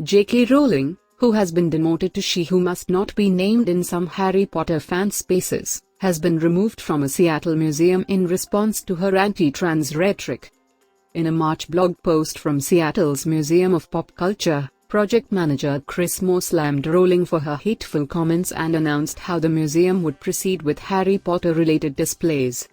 J.K. Rowling, who has been demoted to she who must not be named in some Harry Potter fan spaces, has been removed from a Seattle museum in response to her anti-trans rhetoric. In a March blog post from Seattle's Museum of Pop Culture, project manager Chris Moore slammed Rowling for her hateful comments and announced how the museum would proceed with Harry Potter-related displays.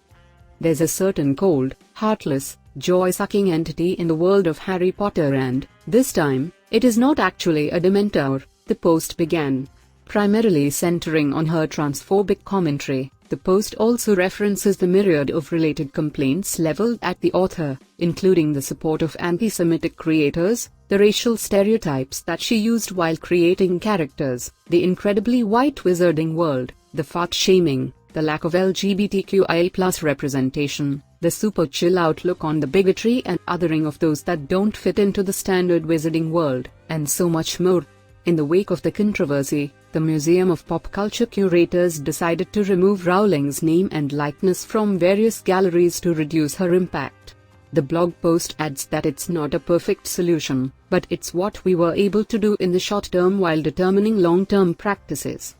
There's a certain cold, heartless, joy-sucking entity in the world of Harry Potter and, this time, it is not actually a Dementor, the post began. Primarily centering on her transphobic commentary, the post also references the myriad of related complaints leveled at the author, including the support of anti-Semitic creators, the racial stereotypes that she used while creating characters, the incredibly white wizarding world, the fat-shaming, the lack of LGBTQIA+ representation, the super chill outlook on the bigotry and othering of those that don't fit into the standard wizarding world, and so much more. In the wake of the controversy, the Museum of Pop Culture curators decided to remove Rowling's name and likeness from various galleries to reduce her impact. The blog post adds that it's not a perfect solution, but it's what we were able to do in the short term while determining long-term practices.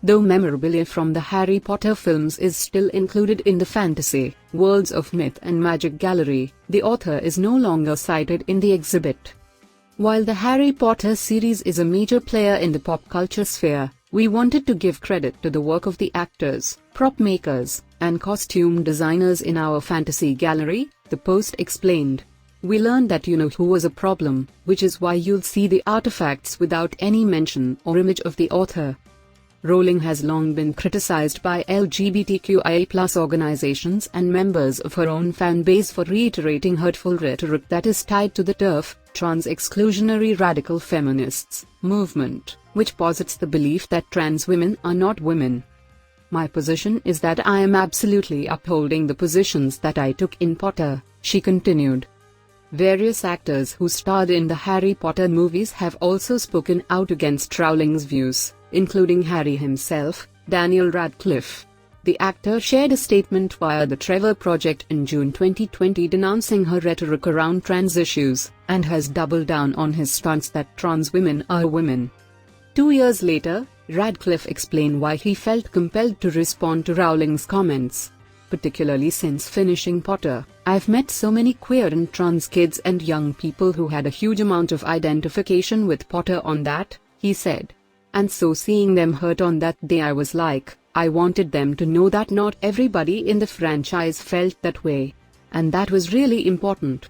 Though memorabilia from the Harry Potter films is still included in the Fantasy, Worlds of Myth and Magic gallery, the author is no longer cited in the exhibit. While the Harry Potter series is a major player in the pop culture sphere, we wanted to give credit to the work of the actors, prop makers, and costume designers in our fantasy gallery, the post explained. We learned that who was a problem, which is why you'll see the artifacts without any mention or image of the author. Rowling has long been criticized by LGBTQIA+ organizations and members of her own fan base for reiterating hurtful rhetoric that is tied to the TERF, trans exclusionary radical feminists, movement, which posits the belief that trans women are not women. My position is that I am absolutely upholding the positions that I took in Potter, she continued. Various actors who starred in the Harry Potter movies have also spoken out against Rowling's views, including Harry himself, Daniel Radcliffe. The actor shared a statement via the Trevor Project in June 2020 denouncing her rhetoric around trans issues, and has doubled down on his stance that trans women are women. 2 years later, Radcliffe explained why he felt compelled to respond to Rowling's comments. Particularly since finishing Potter, I've met so many queer and trans kids and young people who had a huge amount of identification with Potter on that, he said. And so seeing them hurt on that day, I was like, I wanted them to know that not everybody in the franchise felt that way. And that was really important.